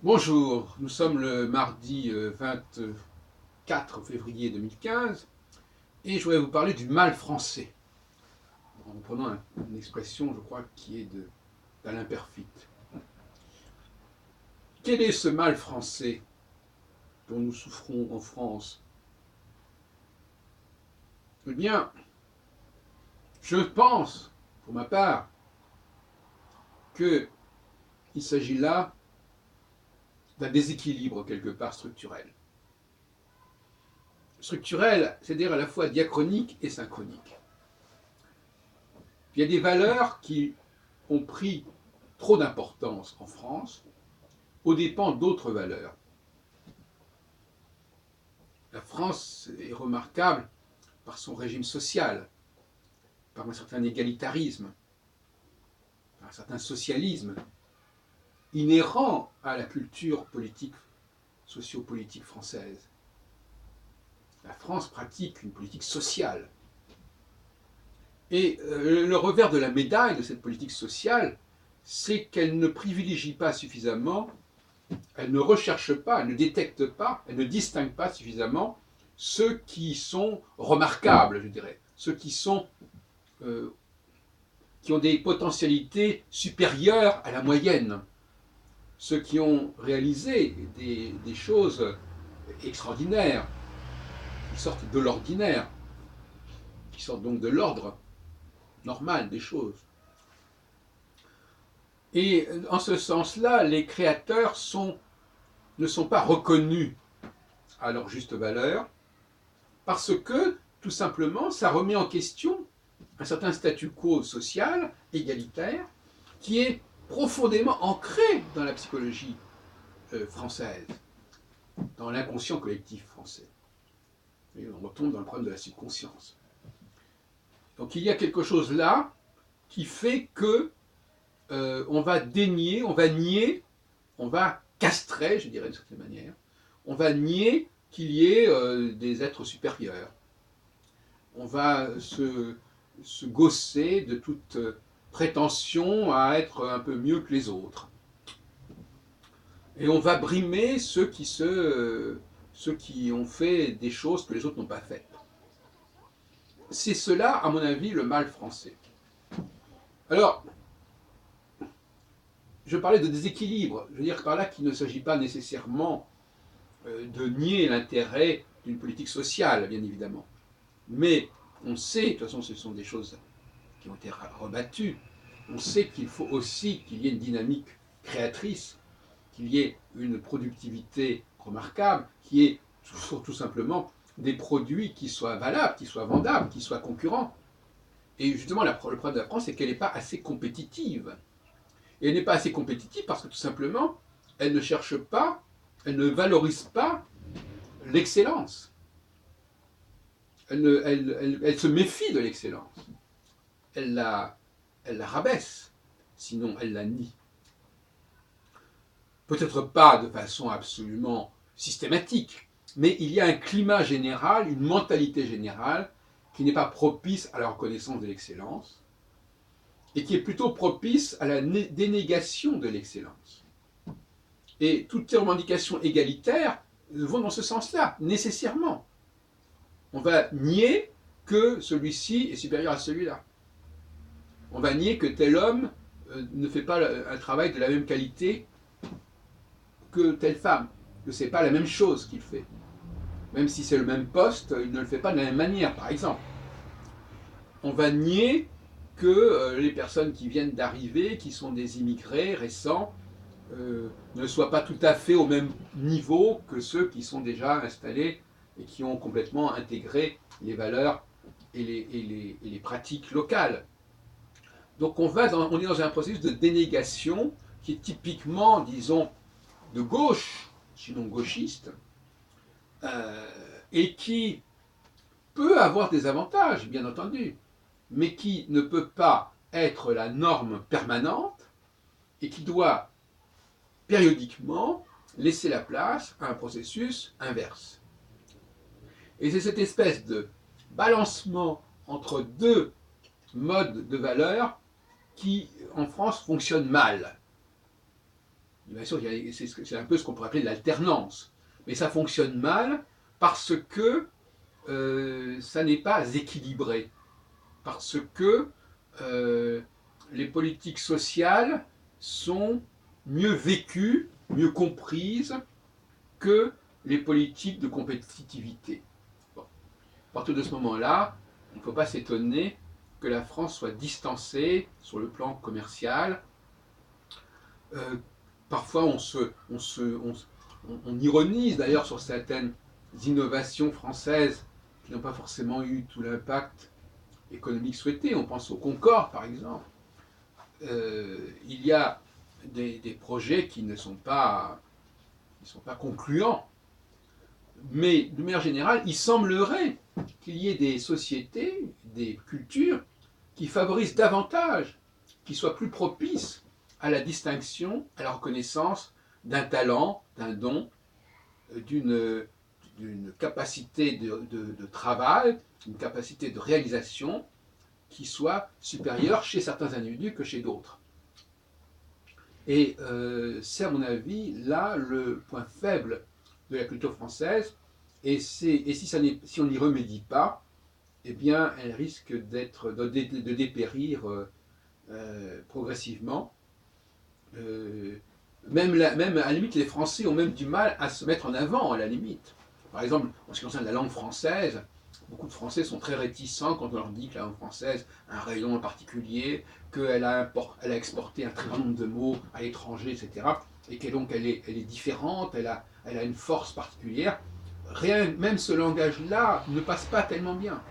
Bonjour, nous sommes le mardi 24 février 2015 et je voudrais vous parler du mal français, en reprenant une expression, je crois, qui est d'Alain Perfit. Quel est ce mal français dont nous souffrons en France? Eh bien, je pense, pour ma part, qu'il s'agit là d'un déséquilibre quelque part structurel. Structurel, c'est-à-dire à la fois diachronique et synchronique. Il y a des valeurs qui ont pris trop d'importance en France aux dépens d'autres valeurs. La France est remarquable par son régime social, par un certain égalitarisme, par un certain socialisme inhérent à la culture politique, sociopolitique française. La France pratique une politique sociale. Et le revers de la médaille de cette politique sociale, c'est qu'elle ne privilégie pas suffisamment, elle ne recherche pas, elle ne détecte pas, elle ne distingue pas suffisamment ceux qui sont remarquables, je dirais, ceux qui ont des potentialités supérieures à la moyenne, ceux qui ont réalisé des choses extraordinaires, qui sortent de l'ordinaire, qui sortent donc de l'ordre normal des choses. Et en ce sens-là, les créateurs ne sont pas reconnus à leur juste valeur, parce que, tout simplement, ça remet en question un certain statu quo social, égalitaire, qui est profondément ancré dans la psychologie française, dans l'inconscient collectif français. Et on retombe dans le problème de la subconscience. Donc il y a quelque chose là qui fait que on va dénier, on va nier, on va castrer, je dirais d'une certaine manière, on va nier qu'il y ait des êtres supérieurs. On va se gausser de toute prétention à être un peu mieux que les autres. Et on va brimer ceux qui ont fait des choses que les autres n'ont pas faites. C'est cela, à mon avis, le mal français. Alors, je parlais de déséquilibre. Je veux dire par là qu'il ne s'agit pas nécessairement de nier l'intérêt d'une politique sociale, bien évidemment. Mais on sait, de toute façon, ce sont des choses qui ont été rebattues, on sait qu'il faut aussi qu'il y ait une dynamique créatrice, qu'il y ait une productivité remarquable, qu'il y ait tout simplement des produits qui soient valables, qui soient vendables, qui soient concurrents. Et justement, le problème de la France, c'est qu'elle n'est pas assez compétitive. Et elle n'est pas assez compétitive parce que tout simplement, elle ne cherche pas, elle ne valorise pas l'excellence. Elle se méfie de l'excellence. Elle la rabaisse, sinon elle la nie. Peut-être pas de façon absolument systématique, mais il y a un climat général, une mentalité générale qui n'est pas propice à la reconnaissance de l'excellence et qui est plutôt propice à la dénégation de l'excellence. Et toutes les revendications égalitaires vont dans ce sens-là, nécessairement. On va nier que celui-ci est supérieur à celui-là. On va nier que tel homme ne fait pas un travail de la même qualité que telle femme, que ce n'est pas la même chose qu'il fait. Même si c'est le même poste, il ne le fait pas de la même manière, par exemple. On va nier que les personnes qui viennent d'arriver, qui sont des immigrés récents, ne soient pas tout à fait au même niveau que ceux qui sont déjà installés et qui ont complètement intégré les valeurs et les pratiques locales. Donc on est dans un processus de dénégation qui est typiquement, disons, de gauche, sinon gauchiste, et qui peut avoir des avantages, bien entendu, mais qui ne peut pas être la norme permanente et qui doit périodiquement laisser la place à un processus inverse. Et c'est cette espèce de balancement entre deux modes de valeurs qui, en France, fonctionne mal. Bien sûr, c'est un peu ce qu'on pourrait appeler de l'alternance. Mais ça fonctionne mal parce que ça n'est pas équilibré. Parce que euh, les politiques sociales sont mieux vécues, mieux comprises que les politiques de compétitivité. Bon. À partir de ce moment-là, il ne faut pas s'étonner que la France soit distancée sur le plan commercial. Euh, Parfois, on ironise d'ailleurs sur certaines innovations françaises qui n'ont pas forcément eu tout l'impact économique souhaité. On pense au Concorde, par exemple. Il y a des projets qui ne sont pas concluants. Mais de manière générale, il semblerait qu'il y ait des sociétés, des cultures qui favorisent davantage, qui soient plus propices à la distinction, à la reconnaissance d'un talent, d'un don, d'une capacité de travail, une capacité de réalisation qui soit supérieure chez certains individus que chez d'autres. Et c'est à mon avis là le point faible de la culture française, et si on n'y remédie pas, eh bien elle risque de dépérir progressivement. Même à la limite, les Français ont même du mal à se mettre en avant, à la limite. Par exemple, en ce qui concerne la langue française, beaucoup de Français sont très réticents quand on leur dit que la langue française a un rayon particulier, qu'elle elle a exporté un très grand nombre de mots à l'étranger, etc. Et que donc elle est différente, elle a une force particulière. Même ce langage-là ne passe pas tellement bien.